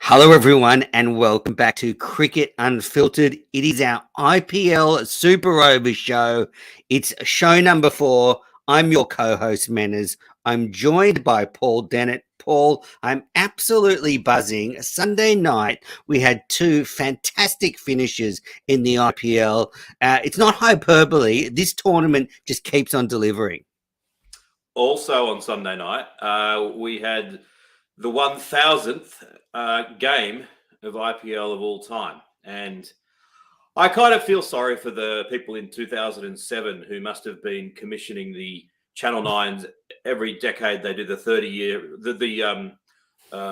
Hello, everyone, and welcome back to Cricket Unfiltered. It is our IPL Super Over show. It's show number 4. I'm your co-host, Manners. I'm joined by Paul Dennett. Paul, I'm absolutely buzzing. Sunday night, we had two fantastic finishes in the IPL. It's not hyperbole. This tournament just keeps on delivering. Also on Sunday night, we had the 1000th game of IPL of all time. And I kind of feel sorry for the people in 2007 who must have been commissioning the Channel 9s every decade. They do the 30-year,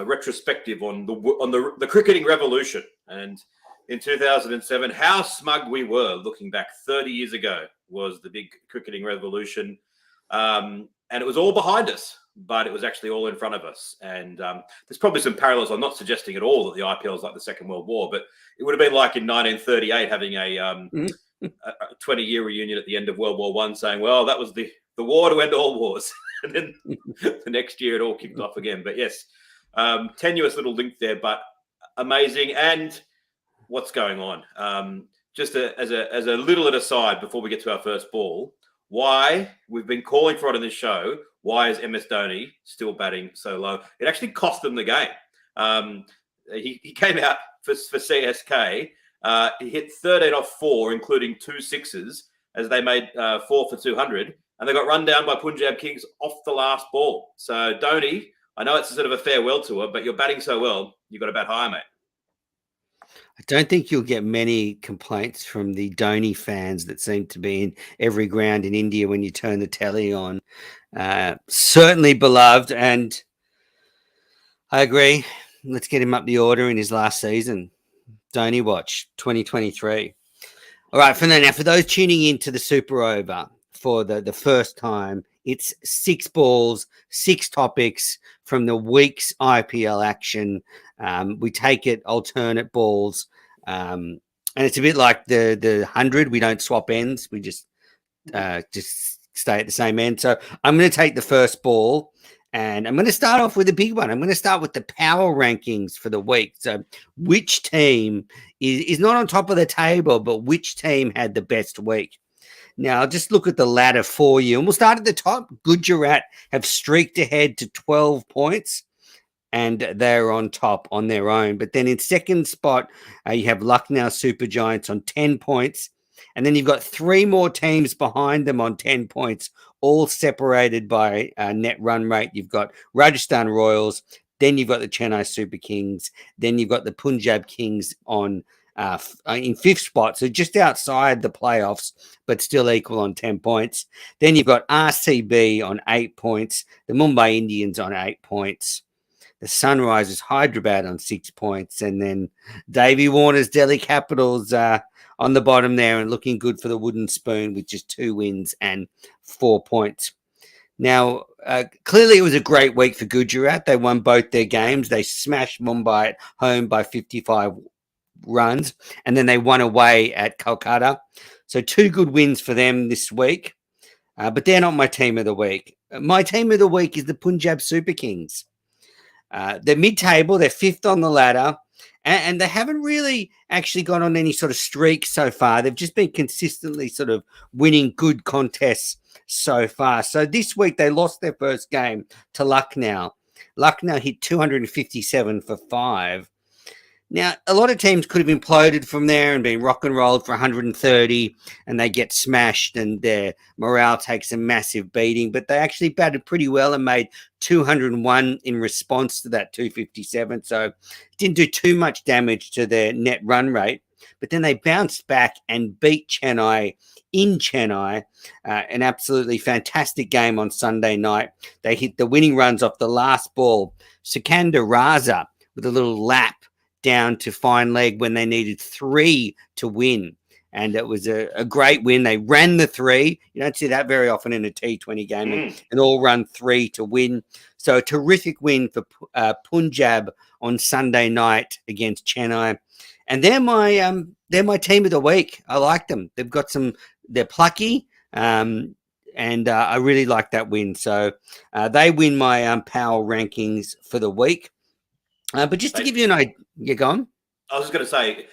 retrospective on the cricketing revolution. And in 2007, how smug we were looking back 30 years ago was the big cricketing revolution. And it was all behind us, but it was actually all in front of us. And there's probably some parallels. I'm not suggesting at all that the IPL is like the Second World War, but it would have been like in 1938 having a 20-year reunion at the end of World War I saying, well, that was the war to end all wars. And then the next year it all kicked off again. But yes, tenuous little link there, but amazing. And what's going on? Just as a little aside before we get to our first ball, why we've been calling for it on this show. Why is MS Dhoni still batting so low? It actually cost them the game. He came out for CSK. He hit 13 off 4, including 2 sixes, as they made 4 for 200, and they got run down by Punjab Kings off the last ball. So Dhoni, I know it's a sort of a farewell tour, but you're batting so well, you've got to bat higher, mate. I don't think you'll get many complaints from the Dhoni fans that seem to be in every ground in India when you turn the telly on. Certainly beloved, and I agree. Let's get him up the order in his last season. Dhoni Watch 2023. All right, for those tuning in to the Super Over for the first time, it's 6 balls, 6 topics from the week's IPL action. We take it alternate balls, and it's a bit like the 100. We don't swap ends. We just stay at the same end. So I'm going to take the first ball, and I'm going to start off with a big one. I'm going to start with the power rankings for the week. So which team is not on top of the table, but which team had the best week? Now, I'll just look at the ladder for you, and we'll start at the top. Gujarat have streaked ahead to 12 points, and they're on top on their own. But then in second spot, you have Lucknow Super Giants on 10 points. And then you've got 3 more teams behind them on 10 points, all separated by net run rate. You've got Rajasthan Royals, then you've got the Chennai Super Kings, then you've got the Punjab Kings on in 5th spot, so just outside the playoffs, but still equal on 10 points. Then you've got RCB on 8 points, the Mumbai Indians on 8 points, the Sunrisers Hyderabad on 6 points, and then Davey Warner's Delhi Capitals on the bottom there and looking good for the wooden spoon with just 2 wins and 4 points. Now, clearly it was a great week for Gujarat. They won both their games. They smashed Mumbai at home by 55 runs, and then they won away at Kolkata. So 2 good wins for them this week, but they're not my team of the week. My team of the week is the Punjab Super Kings. They're mid-table, they're 5th on the ladder, and they haven't really actually gone on any sort of streak so far. They've just been consistently sort of winning good contests so far. So this week they lost their first game to Lucknow. Lucknow hit 257 for 5. Now, a lot of teams could have imploded from there and been rock and rolled for 130, and they get smashed and their morale takes a massive beating. But they actually batted pretty well and made 201 in response to that 257. So it didn't do too much damage to their net run rate. But then they bounced back and beat Chennai in Chennai. An absolutely fantastic game on Sunday night. They hit the winning runs off the last ball. Sikandar Raza with a little lap down to fine leg when they needed 3 to win. And it was a great win. They ran the 3. You don't see that very often in a T20 game, and all run 3 to win. So a terrific win for Punjab on Sunday night against Chennai. And they're my team of the week. I like them. They've got they're plucky. And I really like that win. So they win my power rankings for the week. But just to They, give you an idea, you're gone. I was just going to say,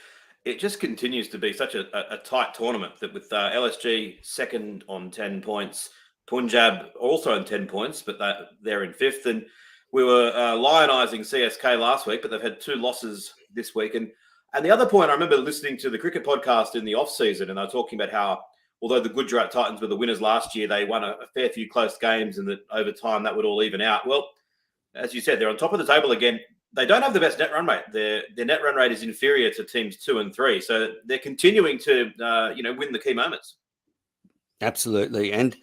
it just continues to be such a tight tournament that with LSG second on 10 points, Punjab also on 10 points, but they're in fifth. And we were lionising CSK last week, but they've had 2 losses this week. And the other point, I remember listening to the cricket podcast in the off season, and they were talking about how, although the Gujarat Titans were the winners last year, they won a fair few close games, and that over time that would all even out. Well, as you said, they're on top of the table again. They don't have the best net run rate. Their net run rate is inferior to teams 2 and 3, so they're continuing to win the key moments. Absolutely, and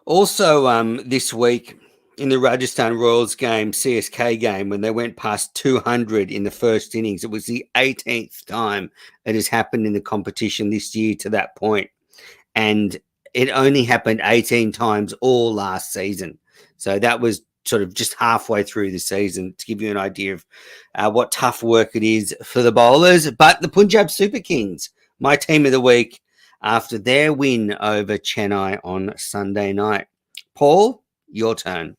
also this week in the Rajasthan Royals game, CSK game, when they went past 200 in the first innings, it was the 18th time it has happened in the competition this year to that point, and it only happened 18 times all last season. So that was sort of just halfway through the season to give you an idea of what tough work it is for the bowlers. But the Punjab Super Kings, my team of the week, after their win over Chennai on Sunday night. Paul, your turn.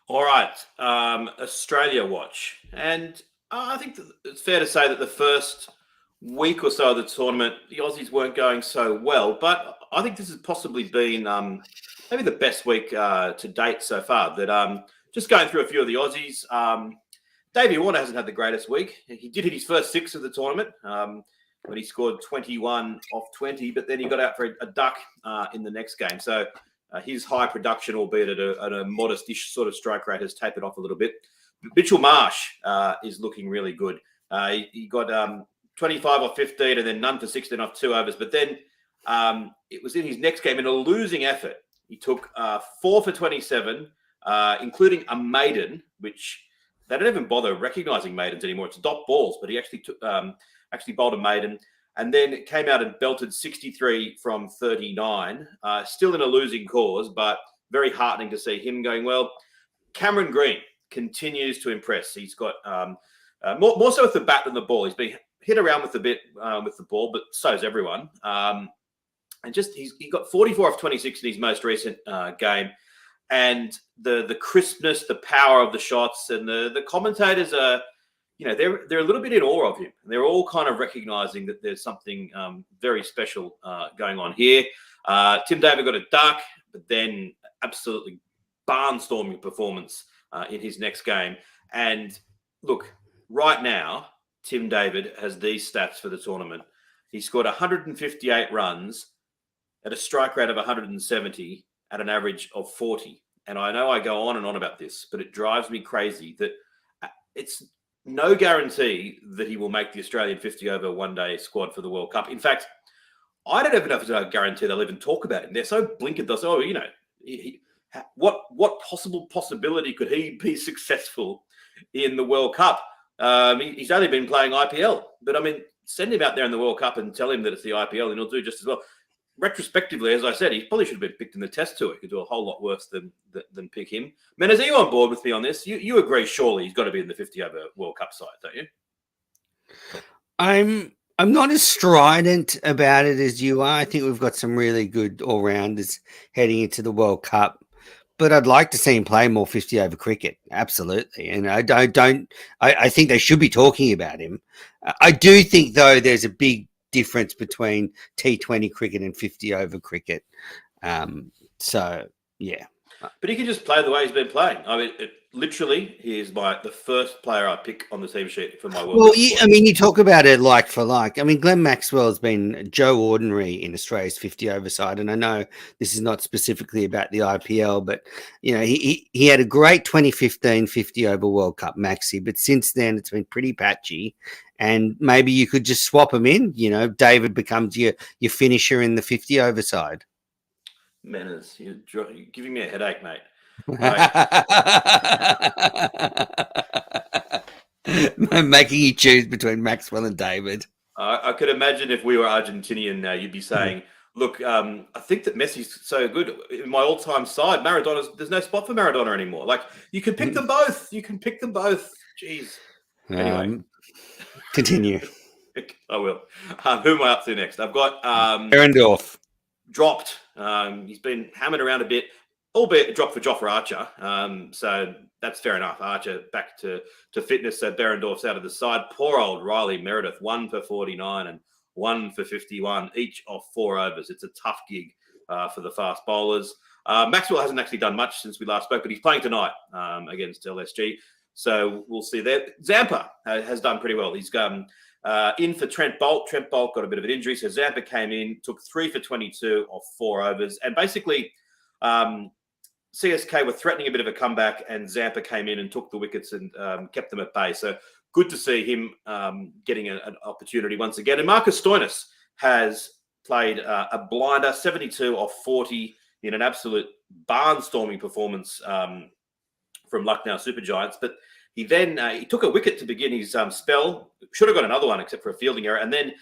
All right, Australia watch, and I think it's fair to say that the first week or so of the tournament, the Aussies weren't going so well, but I think this has possibly been maybe the best week to date so far. That just going through a few of the Aussies, Davey Warner hasn't had the greatest week. He did hit his first 6 of the tournament when he scored 21 off 20, but then he got out for a duck in the next game. So his high production, albeit at a modest-ish sort of strike rate, has tapered off a little bit. Mitchell Marsh is looking really good. He got 25 off 15 and then none for 16 off 2 overs. But then it was in his next game in a losing effort. He took 4 for 27, including a maiden, which they don't even bother recognising maidens anymore. It's dot balls, but he actually took actually bowled a maiden. And then it came out and belted 63 from 39, still in a losing cause, but very heartening to see him going well. Cameron Green continues to impress. He's got more so with the bat than the ball. He's been hit around with a bit with the ball, but so's everyone. And just he got 44 off 26 in his most recent game. And the crispness, the power of the shots, and the commentators are, they're a little bit in awe of him. They're all kind of recognizing that there's something very special going on here. Tim David got a duck, but then absolutely barnstorming performance in his next game. And look, right now, Tim David has these stats for the tournament. He scored 158 runs at a strike rate of 170 at an average of 40. And I know I go on and on about this, but it drives me crazy that it's no guarantee that he will make the Australian 50-over one-day squad for the World Cup. In fact, I don't even know if it's a guarantee they'll even talk about it. They're so blinkered. They'll say, what possibility could he be successful in the World Cup? He's only been playing IPL. But, I mean, send him out there in the World Cup and tell him that it's the IPL and he'll do just as well. Retrospectively, as I said, he probably should have been picked in the Test tour. He could do a whole lot worse than pick him. Menners, are you on board with me on this? You agree, surely he's got to be in the 50-over World Cup side, don't you? I'm not as strident about it as you are. I think we've got some really good all-rounders heading into the World Cup. But I'd like to see him play more 50-over cricket, absolutely. And I think they should be talking about him. I do think, though, there's a big difference between T20 cricket and 50-over cricket. So, yeah. But he can just play the way he's been playing. I mean, literally, he is the first player I pick on the team sheet for my World Cup. Well, I mean, you talk about it like for like. I mean, Glenn Maxwell has been Joe Ordinary in Australia's 50-over side, and I know this is not specifically about the IPL, but he had a great 2015 50-over World Cup maxi, but since then it's been pretty patchy. And maybe you could just swap him in. David becomes your finisher in the 50-over side. Manners, you're giving me a headache, mate. Making you choose between Maxwell and David. I could imagine if we were Argentinian now, you'd be saying, look, I think that Messi's so good. In my all-time side, there's no spot for Maradona anymore. Like, you can pick them both. You can pick them both. Jeez. Anyway. Continue. I will. Who am I up to next? I've got Erendorf. Dropped. He's been hammered around a bit. albeit a drop for Jofra Archer. So that's fair enough. Archer back to fitness. So Berendorf's out of the side. Poor old Riley Meredith, 1 for 49 and 1 for 51, each off 4 overs. It's a tough gig for the fast bowlers. Maxwell hasn't actually done much since we last spoke, but he's playing tonight against LSG. So we'll see there. Zampa has done pretty well. He's in for Trent Bolt. Trent Bolt got a bit of an injury, so Zampa came in, took 3 for 22 off 4 overs, and basically CSK were threatening a bit of a comeback, and Zampa came in and took the wickets and kept them at bay. So good to see him getting an opportunity once again. And Marcus Stoinis has played a blinder, 72 off 40 in an absolute barnstorming performance from Lucknow Super Giants. But he then he took a wicket to begin his spell. Should have got another one except for a fielding error, and then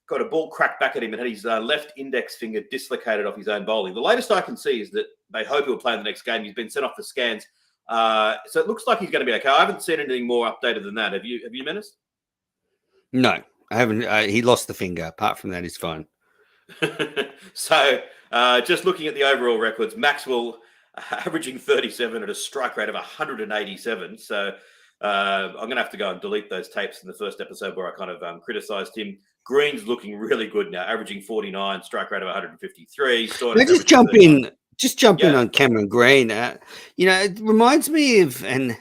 got a ball cracked back at him and had his left index finger dislocated off his own bowling. The latest I can see is that they hope he'll play in the next game. He's been sent off for scans. So it looks like he's going to be okay. I haven't seen anything more updated than that. Have you, Menace? No, I haven't. He lost the finger. Apart from that, he's fine. So just looking at the overall records, Maxwell averaging 37 at a strike rate of 187. So I'm going to have to go and delete those tapes in the first episode where I kind of criticised him. Green's looking really good now, averaging 49, strike rate of 153. Just jump in. Just jump in on Cameron Green. It reminds me of, and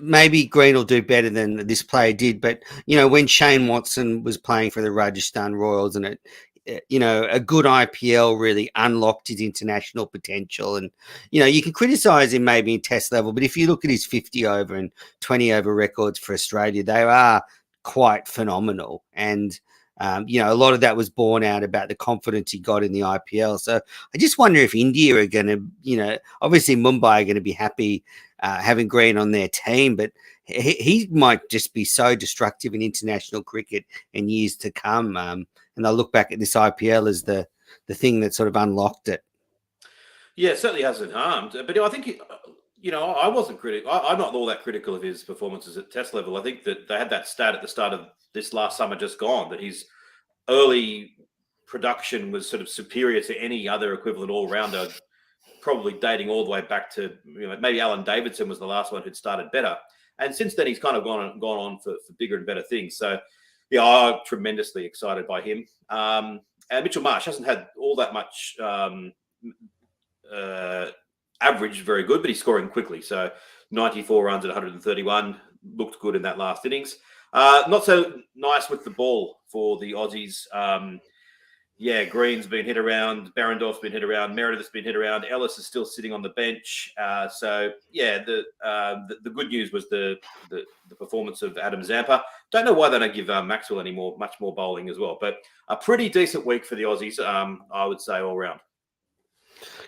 maybe Green will do better than this player did, but, when Shane Watson was playing for the Rajasthan Royals, and a good IPL really unlocked his international potential. And, you can criticise him maybe in test level, but if you look at his 50 over and 20 over records for Australia, they are quite phenomenal. And, a lot of that was born out about the confidence he got in the IPL. So I just wonder if India are going to, obviously Mumbai are going to be happy having Green on their team, but he might just be so destructive in international cricket in years to come. And I'll look back at this IPL as the thing that sort of unlocked it. Yeah, it certainly hasn't harmed. But I think, I wasn't critical. I'm not all that critical of his performances at test level. I think that they had that stat at the start of this last summer just gone, that his early production was sort of superior to any other equivalent all-rounder, probably dating all the way back to, maybe Alan Davidson was the last one who'd started better. And since then, he's kind of gone on for bigger and better things. So, yeah, I'm tremendously excited by him. And Mitchell Marsh hasn't had all that much average very good, but he's scoring quickly. So 94 runs at 131 looked good in that last innings. Not so nice with the ball for the Aussies. Green's been hit around, Berendorf's been hit around, Meredith's been hit around, Ellis is still sitting on the bench. The good news was the performance of Adam Zampa. Don't know why they don't give Maxwell much more bowling as well, but a pretty decent week for the Aussies, I would say, all round.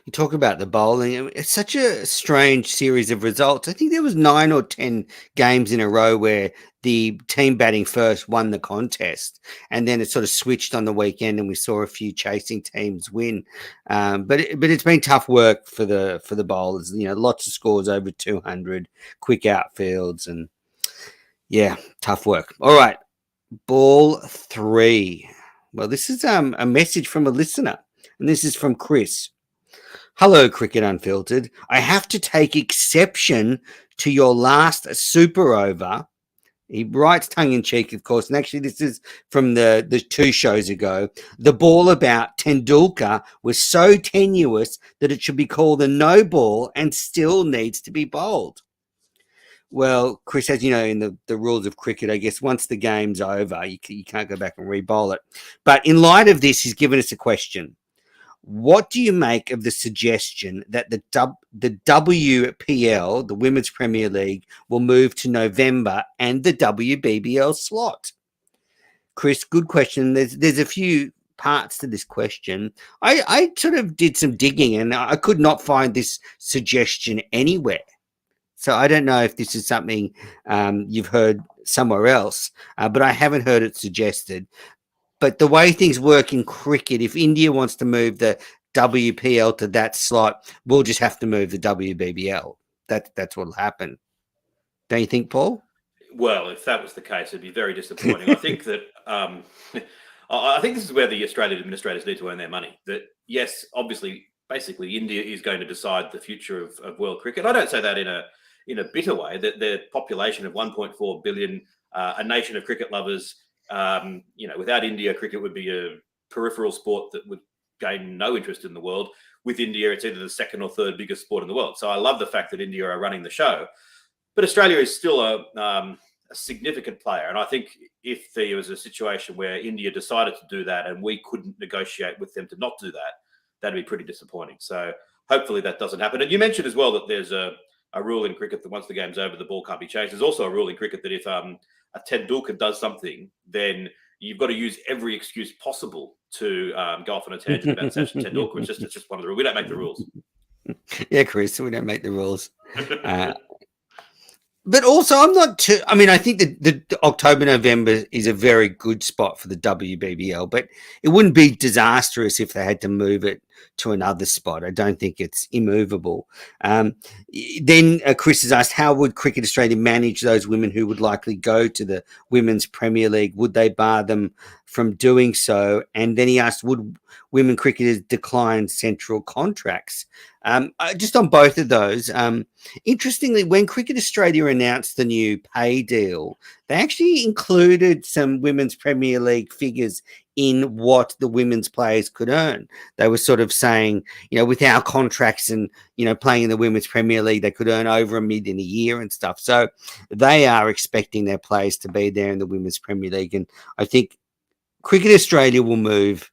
You talk about the bowling. It's such a strange series of results. I think there was 9 or 10 games in a row where the team batting first won the contest, and then it sort of switched on the weekend, and we saw a few chasing teams win. But it's been tough work for the bowlers. Lots of scores over 200, quick outfields, and tough work. All right, ball 3. Well, this is a message from a listener, and this is from Chris. Hello, Cricket Unfiltered. I have to take exception to your last super over. He writes tongue-in-cheek, of course, and actually this is from the 2 shows ago. The ball about Tendulkar was so tenuous that it should be called a no ball and still needs to be bowled. Well, Chris, as you know, in the rules of cricket, I guess once the game's over, you can't go back and re-bowl it. But in light of this, he's given us a question. What do you make of the suggestion that the WPL, the Women's Premier League, will move to November and the WBBL slot? Chris, good question. There's a few parts to this question. I sort of did some digging and I could not find this suggestion anywhere. So I don't know if this is something you've heard somewhere else, but I haven't heard it suggested. But the way things work in cricket, if India wants to move the WPL to that slot, we'll just have to move the WBBL. That's what'll happen. Don't you think, Paul? Well, if that was the case, it'd be very disappointing. I think that I think this is where the Australian administrators need to earn their money. That yes, obviously basically India is going to decide the future of world cricket. I don't say that in a bitter way. That their population of 1.4 billion, a nation of cricket lovers. Without India, cricket would be a peripheral sport that would gain no interest in the world. With India, it's either the second or third biggest sport in the world. So I love the fact that India are running the show, but Australia is still a significant player. And I think if there was a situation where India decided to do that and we couldn't negotiate with them to not do that, that'd be pretty disappointing. So hopefully that doesn't happen. And you mentioned as well that there's a rule in cricket that once the game's over, the ball can't be changed. There's also a rule in cricket that if a Tendulkar does something, then you've got to use every excuse possible to go off on a tangent about Sachin Tendulkar. It's just one of the rules. We don't make the rules. Yeah, Chris, we don't make the rules. But also, I'm not too. I mean, I think that the October, November is a very good spot for the WBBL, but it wouldn't be disastrous if they had to move it to another spot. I don't think it's immovable. Then Chris has asked, how would Cricket Australia manage those women who would likely go to the Women's Premier League? Would they bar them from doing so? And then he asked, would women cricketers decline central contracts? Just on both of those, interestingly, when Cricket Australia announced the new pay deal, they actually included some Women's Premier League figures in what the women's players could earn. They were sort of saying, with our contracts and, playing in the Women's Premier League, they could earn over $1 million a year and stuff. So they are expecting their players to be there in the Women's Premier League. And I think Cricket Australia will move.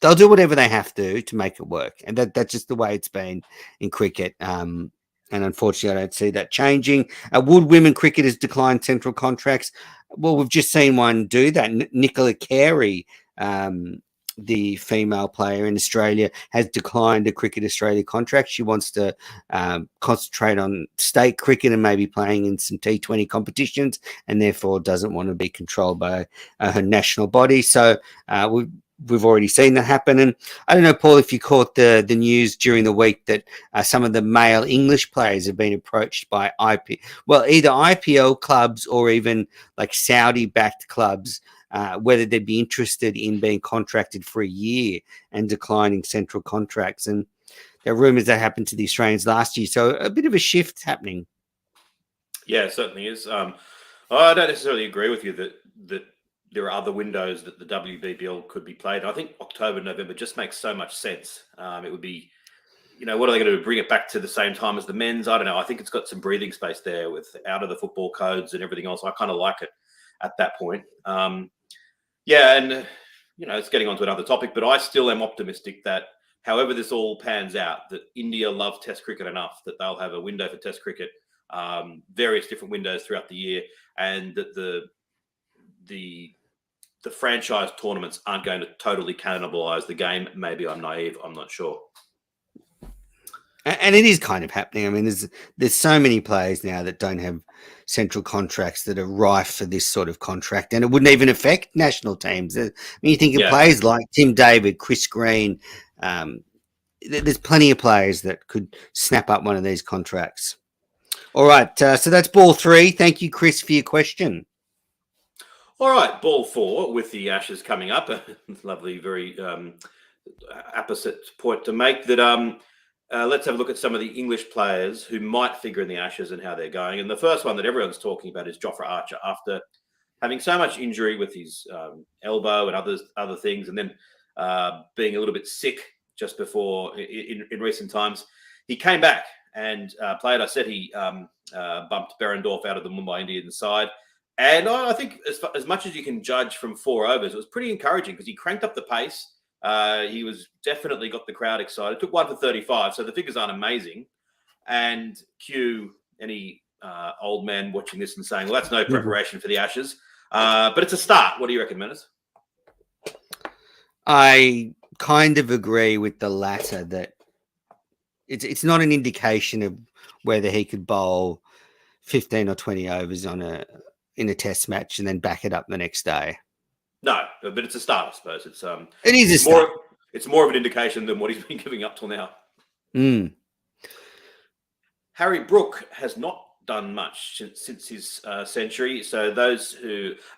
They'll do whatever they have to make it work. And that's just the way it's been in cricket. And unfortunately, I don't see that changing. Would women cricketers decline central contracts? Well, we've just seen one do that. Nicola Carey, the female player in Australia, has declined a Cricket Australia contract. She wants to concentrate on state cricket and maybe playing in some T20 competitions, and therefore doesn't want to be controlled by her national body. So we've already seen that happen. And I don't know, Paul, if you caught the news during the week that some of the male English players have been approached by either IPL clubs or even like Saudi-backed clubs, whether they'd be interested in being contracted for a year and declining central contracts. And there are rumours that happened to the Australians last year. So a bit of a shift happening. Yeah, it certainly is. I don't necessarily agree with you that there are other windows that the WBBL could be played. I think October, November just makes so much sense. It would be, what are they going to do? Bring it back to the same time as the men's? I don't know. I think it's got some breathing space there with out of the football codes and everything else. I kind of like it at that point. And it's getting on to another topic, but I still am optimistic that however this all pans out, that India love Test cricket enough that they'll have a window for Test cricket, various different windows throughout the year, and that the franchise tournaments aren't going to totally cannibalize the game. Maybe I'm naive. I'm not sure. And it is kind of happening. I mean, there's so many players now that don't have central contracts that are rife for this sort of contract, and it wouldn't even affect national teams. I mean, you think of players like Tim David, Chris Green. There's plenty of players that could snap up one of these contracts. All right, so that's ball 3. Thank you, Chris, for your question. All right, ball 4 with the Ashes coming up. Lovely, very apposite point to make that. Let's have a look at some of the English players who might figure in the Ashes and how they're going. And the first one that everyone's talking about is Jofra Archer, after having so much injury with his elbow and other things, and then being a little bit sick just before in recent times. He came back and played. I said he bumped Berendorf out of the Mumbai Indians side. And I think as much as you can judge from 4 overs, it was pretty encouraging because he cranked up the pace. He was definitely got the crowd excited. Took 1 for 35, so the figures aren't amazing. And cue any old man watching this and saying, well, that's no preparation for the Ashes. But it's a start. What do you reckon, Menace? I kind of agree with the latter, that it's not an indication of whether he could bowl 15 or 20 overs in a test match and then back it up the next day. No, but it's a start, I suppose. It is a start. It's more of an indication than what he's been giving up till now. Harry Brook has not done much since his century. So those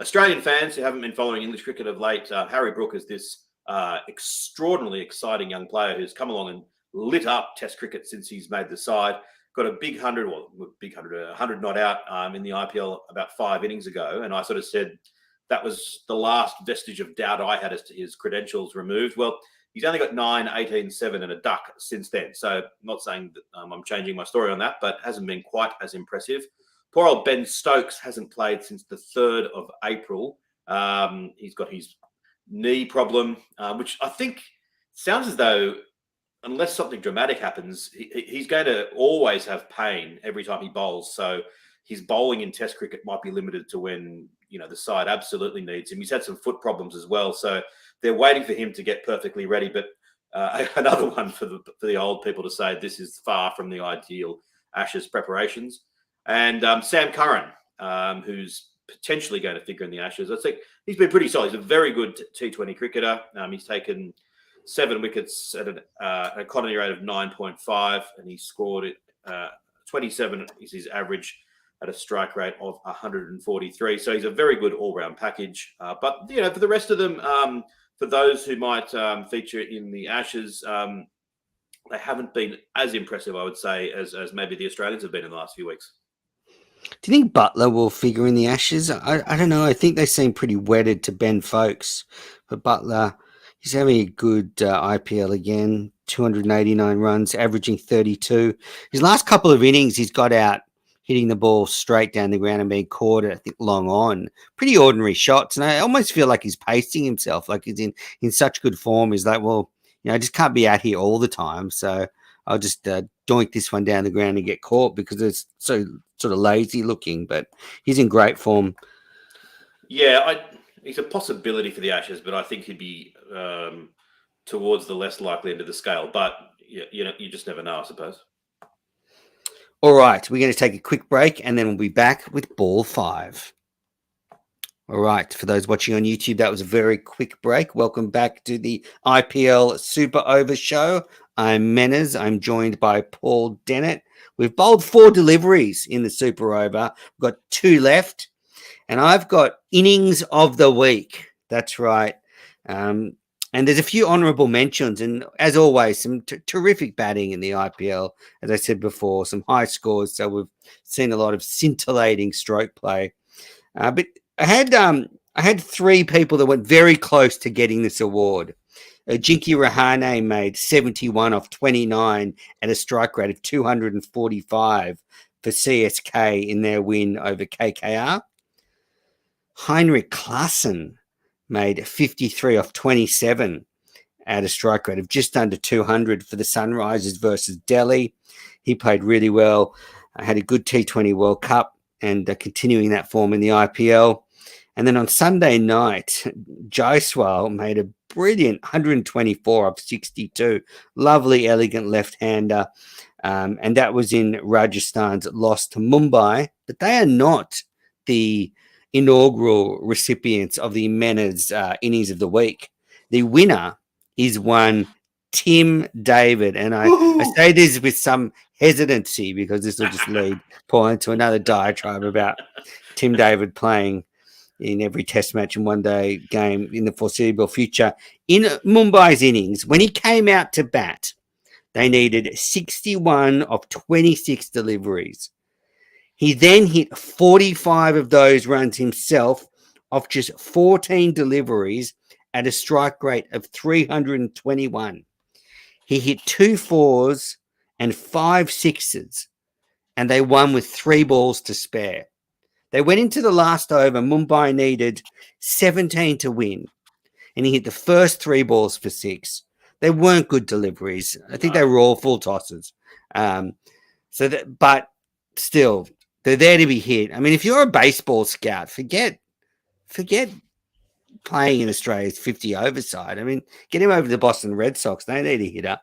Australian fans who haven't been following English cricket of late, Harry Brook is this extraordinarily exciting young player who's come along lit up Test cricket since he's made the side. Got a big 100, 100 not out in the IPL about 5 innings ago. And I sort of said that was the last vestige of doubt I had as to his credentials removed. Well, he's only got 9, 18, 7 and a duck since then. So I'm not saying that I'm changing my story on that, but hasn't been quite as impressive. Poor old Ben Stokes hasn't played since the 3rd of April. He's got his knee problem, which I think sounds as though unless something dramatic happens, he's going to always have pain every time he bowls. So his bowling in Test cricket might be limited to when the side absolutely needs him. He's had some foot problems as well, so they're waiting for him to get perfectly ready. But another one for the old people to say this is far from the ideal Ashes preparations. And Sam Curran, who's potentially going to figure in the Ashes. I think he's been pretty solid. He's a very good T20 cricketer. He's taken 7 wickets at an economy rate of 9.5, and he scored 27 is his average at a strike rate of 143. So he's a very good all-round package. But for the rest of them, for those who might feature in the Ashes, they haven't been as impressive, I would say, as maybe the Australians have been in the last few weeks. Do you think Butler will figure in the Ashes? I don't know. I think they seem pretty wedded to Ben Folkes. But Butler, he's having a good IPL again, 289 runs, averaging 32. His last couple of innings, he's got out hitting the ball straight down the ground and being caught, I think, long on. Pretty ordinary shots. And I almost feel like he's pacing himself, like he's in such good form. He's like, well, I just can't be out here all the time. So I'll just doink this one down the ground and get caught because it's so sort of lazy looking, but he's in great form. Yeah, he's a possibility for the Ashes, but I think he'd be towards the less likely end of the scale. But you just never know, I suppose. All right, we're going to take a quick break and then we'll be back with Ball 5. All right, for those watching on YouTube, that was a very quick break. Welcome back to the IPL Super Over Show. I'm Menners. I'm joined by Paul Dennett. We've bowled 4 deliveries in the Super Over. We've got 2 left, and I've got Innings of the Week. That's right. And there's a few honourable mentions, and as always, some terrific batting in the IPL. As I said before, some high scores, so we've seen a lot of scintillating stroke play. But I had 3 people that went very close to getting this award. Jinky Rahane made 71 off 29 at a strike rate of 245 for CSK in their win over KKR. Heinrich Klaassen made 53 off 27 at a strike rate of just under 200 for the Sunrisers versus Delhi. He played really well. Had a good T20 World Cup and continuing that form in the IPL. And then on Sunday night, Jaiswal made a brilliant 124 off 62. Lovely, elegant left-hander. And that was in Rajasthan's loss to Mumbai. But they are not the inaugural recipients of the Menners Innings of the Week. The winner is one Tim David. And I say this with some hesitancy because this will just lead Paul into another diatribe about Tim David playing in every test match and one-day game in the foreseeable future. In Mumbai's innings, when he came out to bat, they needed 61 of 26 deliveries. He then hit 45 of those runs himself off just 14 deliveries at a strike rate of 321. He hit 2 4s and 5 6s, and they won with 3 balls to spare. They went into the last over. Mumbai needed 17 to win, and he hit the first 3 balls for 6. They weren't good deliveries. I think they were all full tosses. But still, they're there to be hit. I mean, if you're a baseball scout, forget playing in Australia's 50 over side. I mean, get him over to the Boston Red Sox. They need a hitter.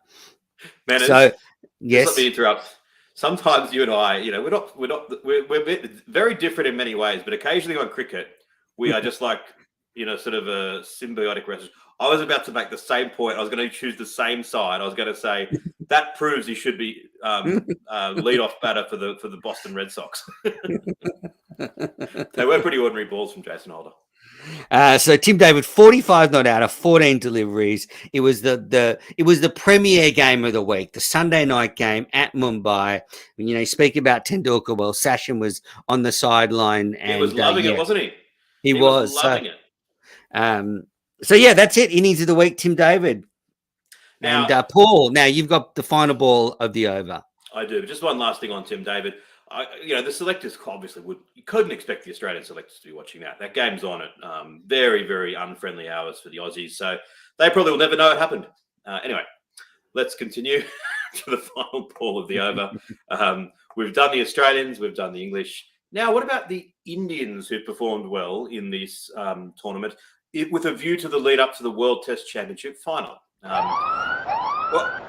Man, so yes. Just let me interrupt. Sometimes you and I, we're very different in many ways, but occasionally on cricket, we are just like, sort of a symbiotic relationship. I was about to make the same point. I was going to choose the same side. I was going to say that proves he should be leadoff batter for the Boston Red Sox. They were pretty ordinary balls from Jason Holder. So Tim David, 45 not out of 14 deliveries. It was the premier game of the week, the Sunday night game at Mumbai. You know, speak about Tendulkar. Well, Sachin was on the sideline, He was and loving it, yeah, wasn't he? he He was was. loving it. Um, so yeah, that's it. Innings of the week, Tim David and Now, Paul. Now you've got the final ball of the over. I do. Just one last thing on Tim David. The selectors obviously you couldn't expect the Australian selectors to be watching that. That game's on at very, very unfriendly hours for the Aussies. So they probably will never know it happened. Anyway, let's continue to the final ball of the over. We've done the Australians. We've done the English. Now, what about the Indians who performed well in this tournament with a view to the lead up to the World Test Championship final? Well,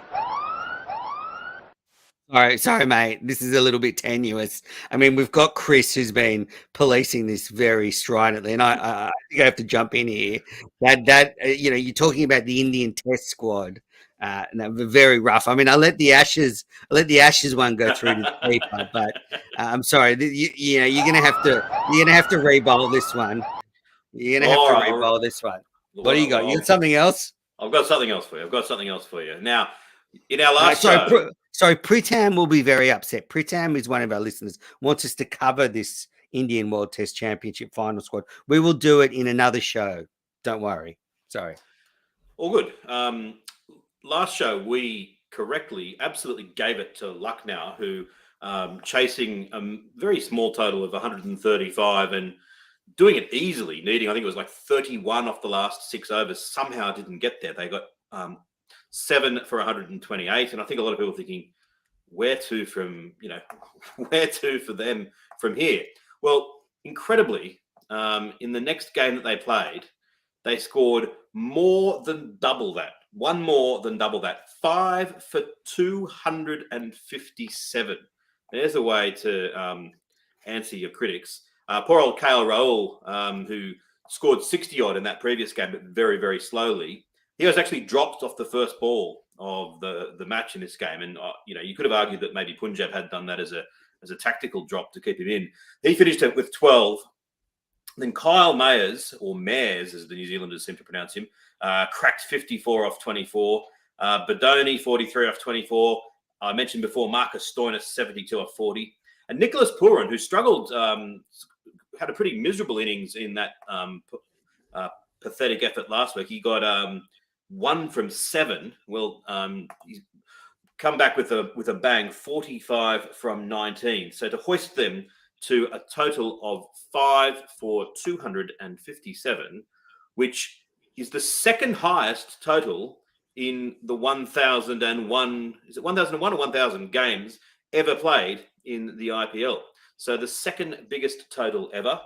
Sorry, mate. This is a little bit tenuous. I mean, we've got Chris who's been policing this very stridently, and I think I have to jump in here. You're talking about the Indian Test squad, and that were very rough. I mean, I let the Ashes one go through to the keeper, but I'm sorry. You're gonna have to re-bowl this one. You're gonna have to re-bowl this one. What do you got? You got something else? I've got something else for you. Now, in our last show. Sorry, Pritam will be very upset. Pritam is one of our listeners, wants us to cover this Indian World Test Championship final squad. We will do it in another show. Don't worry. Sorry. All good. Last show, we absolutely gave it to Lucknow, who chasing a very small total of 135 and doing it easily, needing, I think it was like 31 off the last 6 overs, somehow didn't get there. They got 7 for 128, and I think a lot of people are thinking, where to for them from here? Well, incredibly, in the next game that they played, they scored more than double that. One more than double that. 5 for 257. There's a way to answer your critics. Poor old KL Rahul, who scored 60 odd in that previous game, but very, very slowly. He was actually dropped off the first ball of the match in this game, and you could have argued that maybe Punjab had done that as a tactical drop to keep him in. He finished it with 12. Then Kyle Mayers, or Mayers as the New Zealanders seem to pronounce him, cracked 54 off 24. Badoni 43 off 24. I mentioned before Marcus Stoinis 72 off 40, and Nicholas Pooran, who struggled, had a pretty miserable innings in that pathetic effort last week. He got 1 from 7. Well, he's come back with a bang, 45 from 19. So to hoist them to a total of 5 for 257, which is the second highest total in the 1001. Is it 1001 or 1000 games ever played in the IPL? So the second biggest total ever.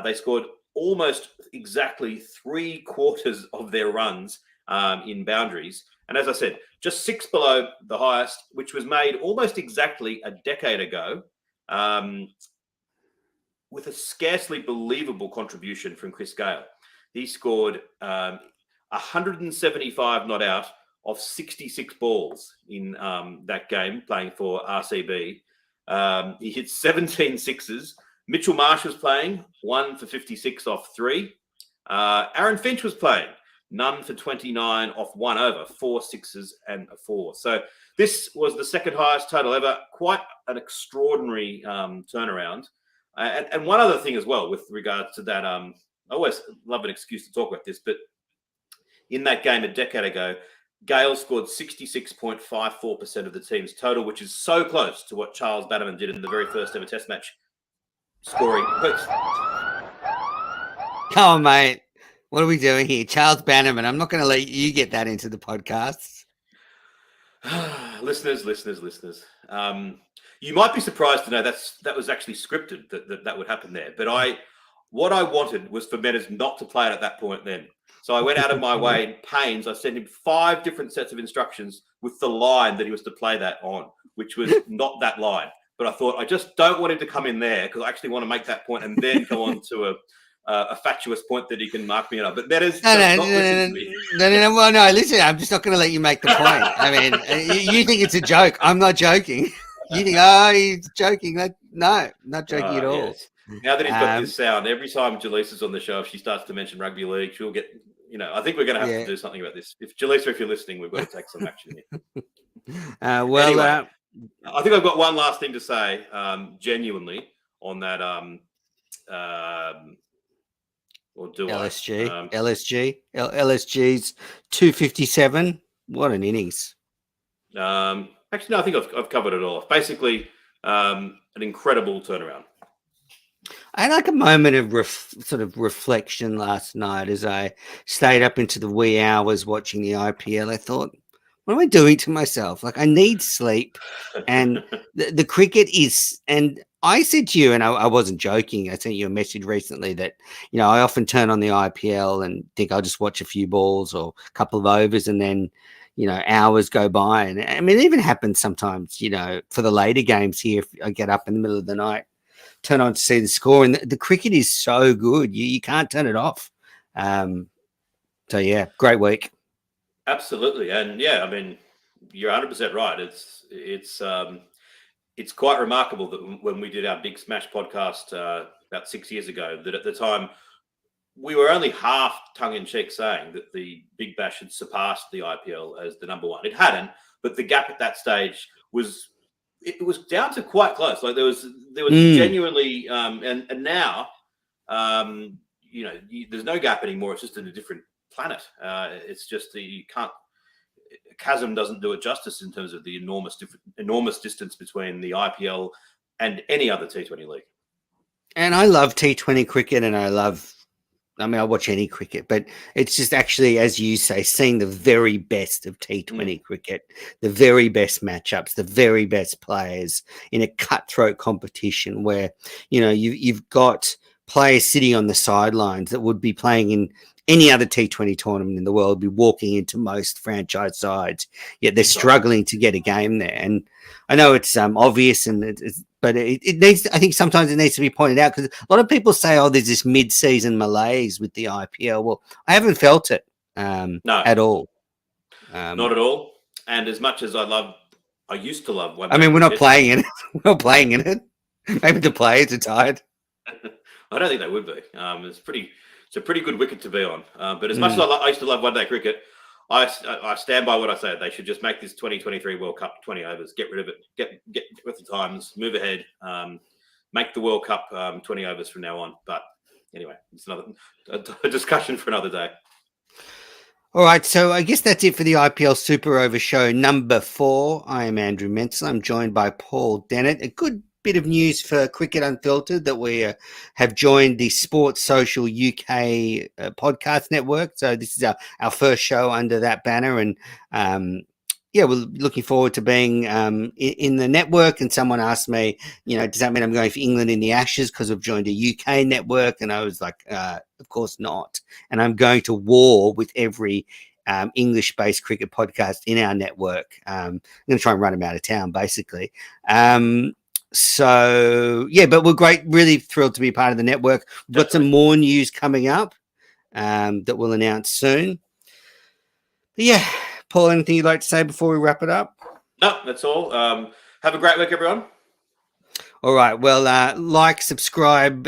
They scored almost exactly 3/4 of their runs in boundaries. And as I said, just 6 below the highest, which was made almost exactly a decade ago, with a scarcely believable contribution from Chris Gale. He scored 175 not out of 66 balls in that game, playing for RCB. He hit 17 sixes. Mitchell Marsh was playing, 1 for 56 off 3. Aaron Finch was playing, none for 29 off 1 over, 4 sixes and a 4. So this was the second highest total ever. Quite an extraordinary turnaround. And one other thing as well with regards to that, I always love an excuse to talk about this, but in that game a decade ago, Gale scored 66.54% of the team's total, which is so close to what Charles Bannerman did in the very first ever Test match, scoring. Come on, mate. What are we doing here? Charles Bannerman. I'm not going to let you get that into the podcast. listeners. You might be surprised to know that was actually scripted, that would happen there. But what I wanted was for Meadows not to play it at that point then. So I went out of my way in pains. I sent him 5 different sets of instructions with the line that he was to play that on, which was not that line. But I thought, I just don't want him to come in there because I actually want to make that point and then go on to a fatuous point that he can mark me on. But Meadows No. Well, no, listen, I'm just not going to let you make the point. I mean, you think it's a joke. I'm not joking. You think, he's joking. No, not joking at all. Yes. Now that he's got Um, this sound, every time Jaleesa is on the show, if she starts to mention rugby league, she'll get. I think we're going to have to yeah. do something about this. If Jaleesa, if you're listening, we've got to take some action here. Well, Anyway, I think I've got one last thing to say, genuinely on that. Or do I? LSG's 257. What an innings! Actually, no, I think I've covered it all. Basically, an incredible turnaround. I had like a moment of sort of reflection last night as I stayed up into the wee hours watching the IPL. I thought, what am I doing to myself? Like, I need sleep, and the cricket is. And I said to you, and I wasn't joking. I sent you a message recently that I often turn on the IPL and think I'll just watch a few balls or a couple of overs, and then hours go by. And I mean, it even happens sometimes. For the later games here, if I get up in the middle of the night, turn on to see the score, and the cricket is so good, you can't turn it off. So yeah, great week. Absolutely, and yeah, I mean, you're 100% right. It's quite remarkable that when we did our Big Smash podcast about 6 years ago, that at the time we were only half tongue-in-cheek saying that the Big Bash had surpassed the IPL as the number one. It hadn't, but the gap at that stage was down to quite close. Like there was genuinely, and now, there's no gap anymore. It's just in a different planet. It's just you can't. Chasm doesn't do it justice in terms of the enormous distance between the IPL and any other T20 league. And I love T20 cricket, and I watch any cricket, but it's just actually, as you say, seeing the very best of T20 cricket, the very best matchups, the very best players in a cutthroat competition where, you've got players sitting on the sidelines that would be playing in any other T20 tournament in the world, be walking into most franchise sides, yet they're struggling to get a game there. And I know it's obvious, but it needs. I think sometimes it needs to be pointed out, because a lot of people say, "Oh, there's this mid-season malaise with the IPL." Well, I haven't felt it no, at all. Not at all. And as much as I used to love one. I mean, we're not playing in it. We're not playing in it. Maybe the players are tired. I don't think they would be. It's a pretty good wicket to be on. But as much as I used to love one-day cricket, I stand by what I said. They should just make this 2023 World Cup 20 overs. Get rid of it. Get with the times. Move ahead. Make the World Cup 20 overs from now on. But anyway, it's a discussion for another day. All right, so I guess that's it for the IPL Super Over show number 4. I am Andrew Menzel. I'm joined by Paul Dennett. A good bit of news for Cricket Unfiltered that we have joined the Sports Social UK podcast network. So this is our first show under that banner, and we're looking forward to being in the network. And someone asked me, does that mean I'm going for England in the Ashes because we've joined a UK network? And I was like, of course not. And I'm going to war with every English-based cricket podcast in our network. I'm going to try and run them out of town, basically. So yeah, but we're really thrilled to be part of the network. We've got some more news coming up that we'll announce soon. But yeah, Paul, anything you'd like to say before we wrap it up? No, that's all. Have a great week, everyone. All right. Well, like, subscribe,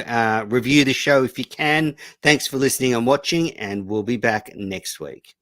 review the show if you can. Thanks for listening and watching, and we'll be back next week.